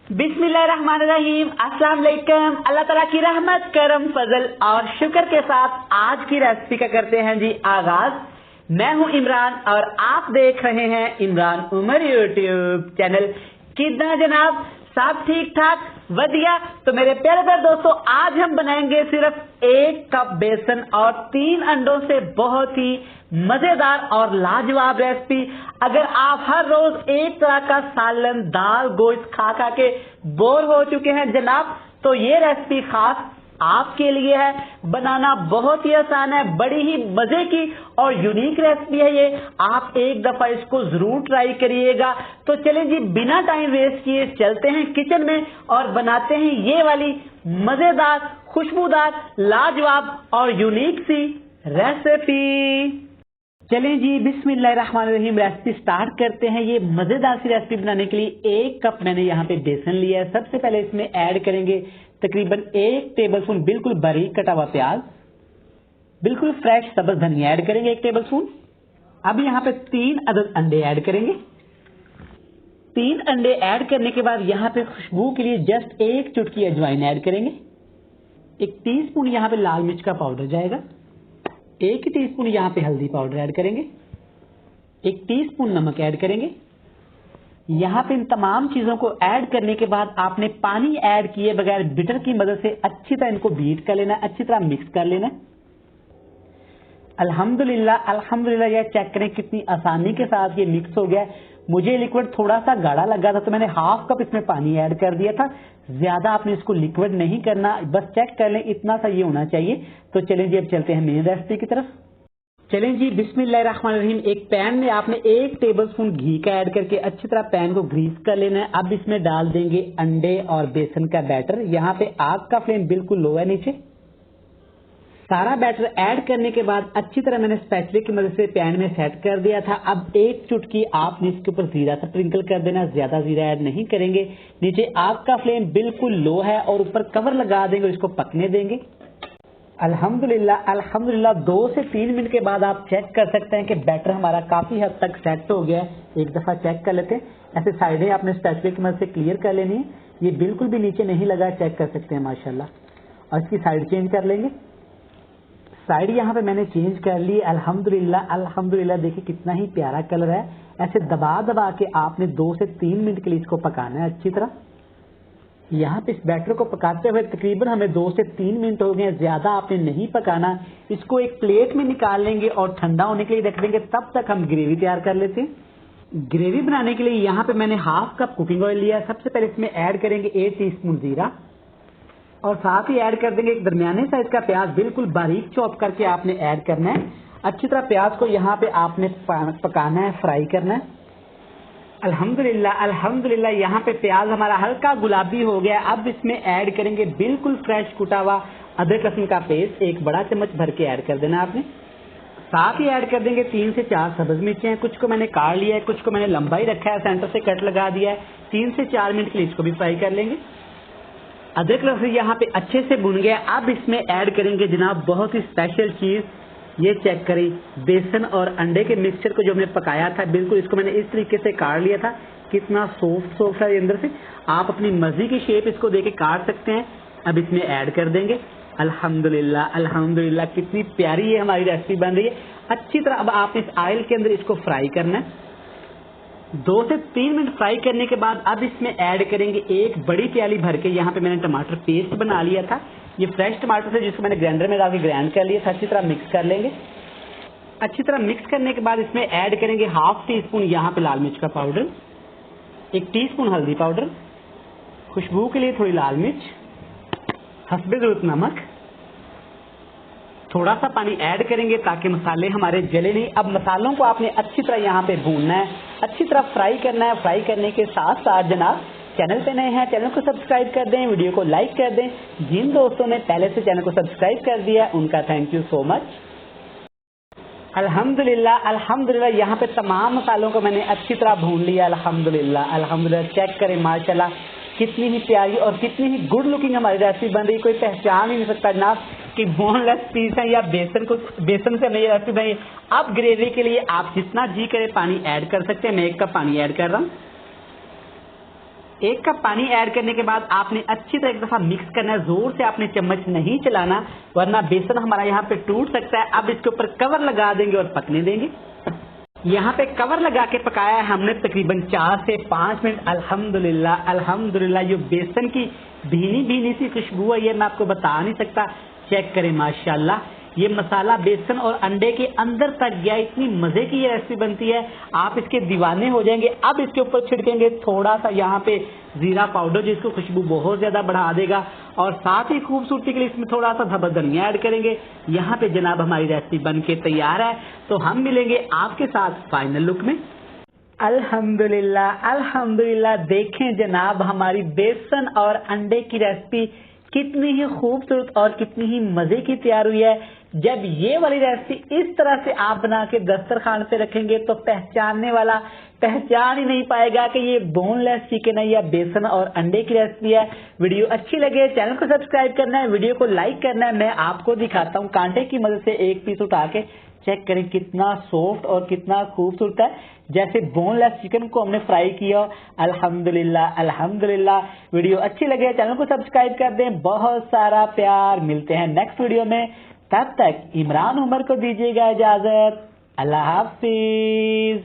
बिस्मिल्लाहिर्रहमानिर्रहीम। अस्सलाम वालेकुम। अल्लाह ताला की रहमत, करम, फजल और शुक्र के साथ आज की रेसिपी का करते हैं जी आगाज। मैं हूं इमरान और आप देख रहे हैं इमरान उमर यूट्यूब चैनल। कितना जनाब, सब ठीक ठाक वधिया। तो मेरे प्यारे प्यारे दोस्तों, आज हम बनाएंगे सिर्फ 1 कप बेसन और 3 अंडों से बहुत ही मजेदार और लाजवाब रेसिपी। अगर आप हर रोज एक तरह का सालन, दाल, गोश्त खा खा के बोर हो चुके हैं जनाब, तो ये रेसिपी खास आपके लिए है। बनाना बहुत ही आसान है, बड़ी ही मजे की और यूनिक रेसिपी है ये। आप एक दफा इसको जरूर ट्राई करिएगा। तो चलें जी, बिना टाइम वेस्ट किए चलते हैं किचन में और बनाते हैं ये वाली मजेदार, खुशबूदार, लाजवाब और यूनिक सी रेसिपी। चलें जी, बिस्मिल्लाहिर्रहमानिर्रहीम, रेसिपी स्टार्ट करते हैं। ये मजेदार सी रेसिपी बनाने के लिए 1 कप मैंने यहाँ पे बेसन लिया है। सबसे पहले इसमें ऐड करेंगे तकरीबन 1 टेबलस्पून बिल्कुल बारीक कटा हुआ प्याज, बिल्कुल फ्रेश सब्ज धनिया ऐड करेंगे 1 टेबलस्पून। अब यहाँ पे 3 अदद अंडे ऐड करेंगे। 3 अंडे ऐड करने के बाद यहाँ पे खुशबू के लिए जस्ट 1 चुटकी अजवाइन ऐड करेंगे। 1 टीस्पून यहाँ पे लाल मिर्च का पाउडर जाएगा। 1 टीस्पून यहाँ पे हल्दी पाउडर ऐड करेंगे। 1 टीस्पून नमक ऐड करेंगे। यहाँ पे इन तमाम चीजों को ऐड करने के बाद आपने पानी ऐड किए बगैर बिटर की मदद से अच्छी तरह इनको बीट कर लेना, अच्छी तरह मिक्स कर लेना। अल्हम्दुलिल्लाह अल्हम्दुलिल्लाह, यह चेक करें कितनी आसानी के साथ ये मिक्स हो गया। मुझे लिक्विड थोड़ा सा गाढ़ा लगा था तो मैंने ½ कप इसमें पानी ऐड कर दिया था। ज्यादा आपने इसको लिक्विड नहीं करना, बस चेक कर लें इतना सा ये होना चाहिए। तो चलें जी, अब चलते हैं मेन रेसिपी की तरफ। चलें जी, बिस्मिल्लाहिर्रहमानिर्रहीम। एक पैन में आपने 1 टेबलस्पून घी का ऐड करके अच्छी तरह पैन को ग्रीस कर लेना है। अब इसमें डाल देंगे अंडे और बेसन का बैटर। यहाँ पे आग का फ्लेम बिल्कुल लो है नीचे। सारा बैटर ऐड करने के बाद अच्छी तरह मैंने स्पैचुला की मदद से पैन में सेट कर दिया था। अब 1 चुटकी आपने इसके ऊपर जीरा स्प्रिंकल कर देना, ज्यादा जीरा ऐड नहीं करेंगे। नीचे आग का फ्लेम बिल्कुल लो है और ऊपर कवर लगा देंगे और इसको पकने देंगे। अल्हम्दुलिल्लाह अल्हम्दुलिल्लाह, 2 से 3 मिनट के बाद आप चेक कर सकते हैं कि बैटर हमारा काफी हद तक सेट हो गया है। एक दफा चेक कर लेते हैं। ऐसे साइडें आपने स्पैचुला की मदद से क्लियर कर लेनी है। ये बिल्कुल भी नीचे नहीं लगा, चेक कर सकते हैं माशाल्लाह। और इसकी साइड चेंज कर लेंगे। साइड यहाँ पे मैंने चेंज कर ली। अल्हम्दुलिल्लाह अल्हम्दुलिल्लाह, देखिए कितना ही प्यारा कलर है। ऐसे दबा दबा के आपने 2 से 3 मिनट के लिए इसको पकाना है अच्छी तरह। यहाँ पे इस बैटर को पकाते हुए तकरीबन हमें 2 से 3 मिनट हो गए। ज्यादा आपने नहीं पकाना। इसको एक प्लेट में निकाल लेंगे और ठंडा होने के लिए रख देंगे। तब तक हम ग्रेवी तैयार कर लेते हैं। ग्रेवी बनाने के लिए यहाँ पे मैंने ½ कप कुकिंग ऑयल लिया। सबसे पहले इसमें ऐड करेंगे 1 टीस्पून जीरा और साथ ही ऐड कर देंगे एक दरमियाने साइज का प्याज, बिल्कुल बारीक चॉप करके आपने ऐड करना है। अच्छी तरह प्याज को यहाँ पे आपने पकाना है, फ्राई करना है। अल्हम्दुलिल्लाह अल्हम्दुलिल्लाह, यहाँ पे प्याज हमारा हल्का गुलाबी हो गया। अब इसमें ऐड करेंगे बिल्कुल फ्रेश कुटा हुआ अदरक लहसुन का पेस्ट, 1 बड़ा चम्मच भर के ऐड कर देना आपने। साथ ही ऐड कर देंगे 3 से 4 सब्ज मिर्चें। कुछ को मैंने काट लिया है, कुछ को मैंने लंबा ही रखा है, सेंटर से कट लगा दिया है। 3 से 4 मिनट के लिए इसको भी फ्राई कर लेंगे। अदरक लहसुन यहाँ पे अच्छे से भुन गया। अब इसमें ऐड करेंगे जनाब बहुत ही स्पेशल चीज। ये चेक करें, बेसन और अंडे के मिक्सचर को जो हमने पकाया था, बिल्कुल इसको मैंने इस तरीके से काट लिया था। कितना सॉफ्ट सॉफ्ट है अंदर से। आप अपनी मर्जी की शेप इसको देके काट सकते हैं। अब इसमें ऐड कर देंगे। अल्हम्दुलिल्लाह अल्हम्दुलिल्लाह, कितनी प्यारी ये हमारी रेसिपी बन रही है। अच्छी तरह अब आप इस ऑयल के अंदर इसको फ्राई करना है। 2 से 3 मिनट फ्राई करने के बाद अब इसमें ऐड करेंगे 1 बड़ी प्याली भर के, यहाँ पे मैंने टमाटर पेस्ट बना लिया था। ये फ्रेश टमाटर से जिसको मैंने ग्राइंडर में डाल के ग्राइंड कर लिया था। अच्छी तरह मिक्स कर लेंगे। अच्छी तरह मिक्स करने के बाद इसमें ऐड करेंगे ½ टीस्पून यहाँ पे लाल मिर्च का पाउडर, 1 टीस्पून हल्दी पाउडर, खुशबू के लिए थोड़ी लाल मिर्च, हस्बे ज़रूरत नमक, थोड़ा सा पानी ऐड करेंगे ताकि मसाले हमारे जले नहीं। अब मसालों को आपने अच्छी तरह यहाँ पे भूनना है, अच्छी तरह फ्राई करना है। फ्राई करने के साथ साथ जनाब, चैनल पे नए हैं चैनल को सब्सक्राइब कर दें, वीडियो को लाइक कर दें। जिन दोस्तों ने पहले से चैनल को सब्सक्राइब कर दिया उनका थैंक यू सो मच। अल्हम्दुलिल्लाह अल्हम्दुलिल्लाह, यहाँ पे तमाम मसालों को मैंने अच्छी तरह भून लिया। अल्हम्दुलिल्लाह अल्हम्दुलिल्लाह, चेक करें माशाल्लाह कितनी ही प्यारी और कितनी ही गुड लुकिंग हमारी रेसिपी बन रही। कोई पहचान ही नहीं सकता जनाब कि बोनलेस पीस है या बेसन से नहीं रेसिपी बनी। अब ग्रेवी के लिए आप जितना जी करे पानी ऐड कर सकते हैं। मैं 1 कप पानी ऐड कर रहा हूँ। 1 कप पानी ऐड करने के बाद आपने अच्छी तरह एक दफा मिक्स करना है, जोर से आपने चम्मच नहीं चलाना वरना बेसन हमारा यहाँ पे टूट सकता है। अब इसके ऊपर कवर लगा देंगे और पकने देंगे। यहाँ पे कवर लगा के पकाया है हमने तकरीबन 4 से 5 मिनट। अल्हम्दुलिल्लाह अल्हम्दुलिल्लाह ये बेसन की भीनी भीनी सी खुशबू है, ये मैं आपको बता नहीं सकता। चेक करें माशाल्लाह ये मसाला बेसन और अंडे के अंदर तक गया। इतनी मजे की ये रेसिपी बनती है, आप इसके दीवाने हो जाएंगे। अब इसके ऊपर छिड़केंगे थोड़ा सा यहाँ पे जीरा पाउडर जिसको खुशबू बहुत ज्यादा बढ़ा देगा और साथ ही खूबसूरती के लिए इसमें थोड़ा सा धबा धनिया ऐड करेंगे। यहाँ पे जनाब हमारी रेसिपी बन के तैयार है। तो हम मिलेंगे आपके साथ फाइनल लुक में। अल्हम्दुलिल्लाह अल्हम्दुलिल्लाह, देखें जनाब हमारी बेसन और अंडे की रेसिपी कितनी ही खूबसूरत और कितनी ही मजे की तैयार हुई है। जब ये वाली रेसिपी इस तरह से आप बना के दस्तरखान पे रखेंगे तो पहचानने वाला पहचान ही नहीं पाएगा कि ये बोनलेस चिकन है या बेसन और अंडे की रेसिपी है। वीडियो अच्छी लगे चैनल को सब्सक्राइब करना है, वीडियो को लाइक करना है। मैं आपको दिखाता हूँ कांटे की मदद से एक पीस उठा के, चेक करें कितना सॉफ्ट और कितना खूबसूरत है, जैसे बोनलेस चिकन को हमने फ्राई किया। अल्हम्दुलिल्लाह अल्हम्दुलिल्लाह। वीडियो अच्छी लगे चैनल को सब्सक्राइब कर दें। बहुत सारा प्यार, मिलते हैं नेक्स्ट वीडियो में। तब तक इमरान उमर को दीजिएगा इजाजत। अल्लाह हाफिज।